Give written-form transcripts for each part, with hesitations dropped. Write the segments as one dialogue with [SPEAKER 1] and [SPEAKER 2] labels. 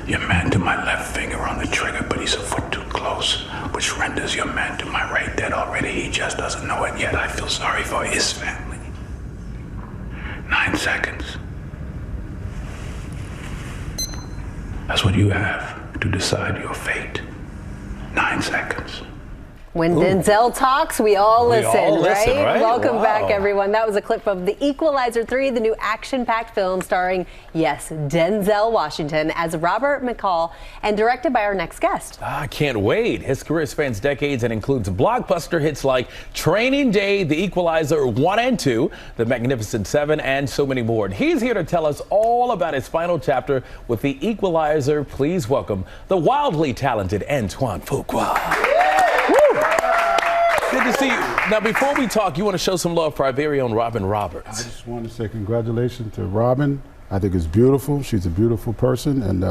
[SPEAKER 1] Your man to my left finger on the trigger, but he's a foot too close, which renders your man to my right dead already. He just doesn't know it yet. I feel sorry for his family. 9 seconds. That's what you have to decide your fate. 9 seconds.
[SPEAKER 2] When Denzel talks, we all listen, right? Welcome
[SPEAKER 3] Wow.
[SPEAKER 2] back, everyone. That was a clip of The Equalizer 3, the new action-packed film starring, yes, Denzel Washington as Robert McCall and directed by our next guest.
[SPEAKER 3] I can't wait. His career spans decades and includes blockbuster hits like Training Day, The Equalizer 1 and 2, The Magnificent Seven, and so many more. And he's here to tell us all about his final chapter with The Equalizer. Please welcome the wildly talented Antoine Fuqua. Good to see you. Now, before we talk, you want to show some love for our very own Robin Roberts.
[SPEAKER 4] I just want to say congratulations to Robin. I think it's beautiful. She's a beautiful person, and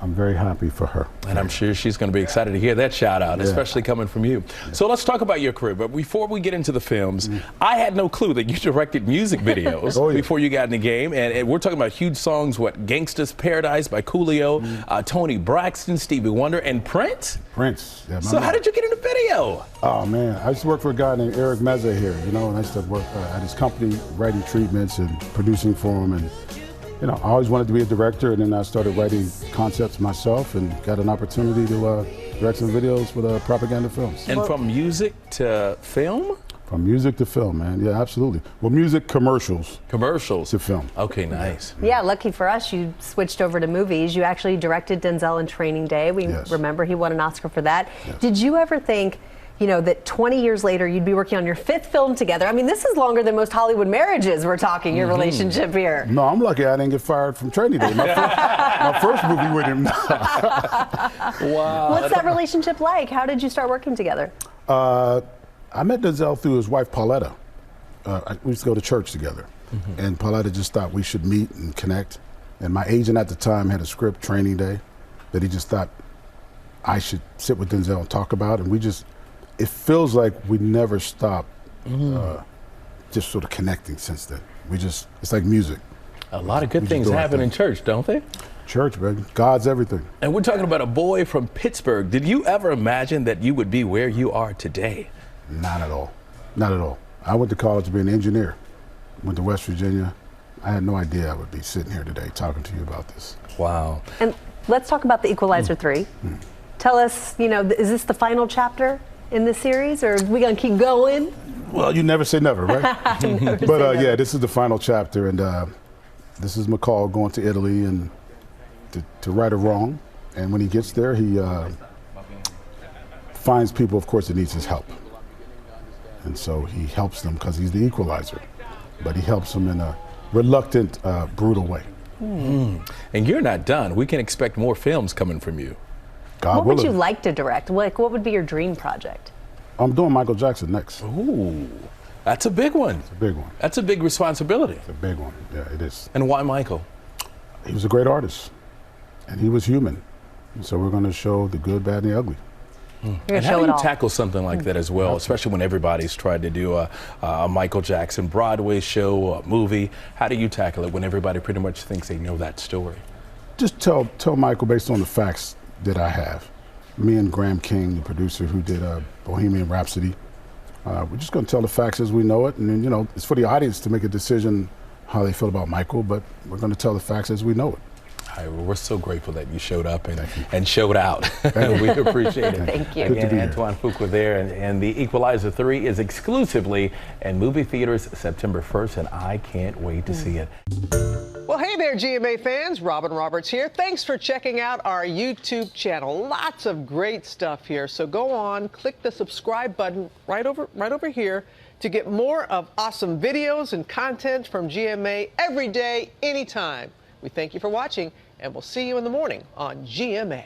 [SPEAKER 4] I'm very happy for her.
[SPEAKER 3] And I'm sure she's going to be excited to hear that shout out, especially coming from you. So let's talk about your career. But before we get into the films, I had no clue that you directed music videos before you got in the game. And we're talking about huge songs, Gangsta's Paradise by Coolio, Tony Braxton, Stevie Wonder, and Prince?
[SPEAKER 4] Prince. Yeah,
[SPEAKER 3] So how did you get in the video?
[SPEAKER 4] Oh, man. I used to work for a guy named Eric Meza here, and I used to work at his company writing treatments and producing for him. And I always wanted to be a director, and then I started writing concepts myself and got an opportunity to direct some videos for the propaganda films.
[SPEAKER 3] And from music to film?
[SPEAKER 4] From music to film, man. Yeah, absolutely. Well, music commercials.
[SPEAKER 3] Commercials.
[SPEAKER 4] To film.
[SPEAKER 3] Okay, nice.
[SPEAKER 2] Yeah, lucky for us, you switched over to movies. You actually directed Denzel in Training Day. We remember he won an Oscar for that.
[SPEAKER 4] Yes.
[SPEAKER 2] Did you ever think, that 20 years later you'd be working on your 5th film together? I mean, this is longer than most Hollywood marriages we're talking, your relationship here.
[SPEAKER 4] No, I'm lucky I didn't get fired from Training Day. My first movie with him.
[SPEAKER 3] Wow.
[SPEAKER 2] What's that relationship like? How did you start working together?
[SPEAKER 4] I met Denzel through his wife, Pauletta. We used to go to church together. And Pauletta just thought we should meet and connect. And my agent at the time had a script, Training Day, that he just thought I should sit with Denzel and talk about. And it feels like we never stopped just sort of connecting since then. It's like music.
[SPEAKER 3] A lot of good things happen in church, don't they?
[SPEAKER 4] Church, baby. God's everything.
[SPEAKER 3] And we're talking about a boy from Pittsburgh. Did you ever imagine that you would be where you are today?
[SPEAKER 4] Not at all. Not at all. I went to college to be an engineer. Went to West Virginia. I had no idea I would be sitting here today talking to you about this.
[SPEAKER 3] Wow.
[SPEAKER 2] And let's talk about The Equalizer 3. Tell us, is this the final chapter in this series, or are we going to keep going?
[SPEAKER 4] Well, you never say never, right? But yeah, this is the final chapter, and this is McCall going to Italy and to right a wrong. And when he gets there, he finds people, of course, that needs his help. And so he helps them because he's the equalizer, but he helps them in a reluctant, brutal way.
[SPEAKER 3] And you're not done. We can expect more films coming from you.
[SPEAKER 2] What would you like to direct? What would be your dream project?
[SPEAKER 4] I'm doing Michael Jackson next.
[SPEAKER 3] Ooh, that's a big one.
[SPEAKER 4] It's a big one.
[SPEAKER 3] That's a big responsibility.
[SPEAKER 4] It's a big one. Yeah, it is.
[SPEAKER 3] And why Michael?
[SPEAKER 4] He was a great artist, and he was human. And so we're going to show the good, bad, and the ugly.
[SPEAKER 3] And how do you tackle something like that as well, especially when everybody's tried to do a Michael Jackson Broadway show, a movie? How do you tackle it when everybody pretty much thinks they know that story?
[SPEAKER 4] Just tell Michael based on the facts that I have. Me and Graham King, the producer who did Bohemian Rhapsody, we're just going to tell the facts as we know it. And then, it's for the audience to make a decision how they feel about Michael, but we're going to tell the facts as we know it.
[SPEAKER 3] All right, well, we're so grateful that you showed up and showed out. We appreciate it.
[SPEAKER 2] Thank you.
[SPEAKER 3] Again, Antoine Fuqua there, and The Equalizer 3 is exclusively in movie theaters September 1st, and I can't wait to see it.
[SPEAKER 5] Well, hey there, GMA fans. Robin Roberts here. Thanks for checking out our YouTube channel. Lots of great stuff here. So go on, click the subscribe button right over here to get more of awesome videos and content from GMA every day, anytime. We thank you for watching, and we'll see you in the morning on GMA.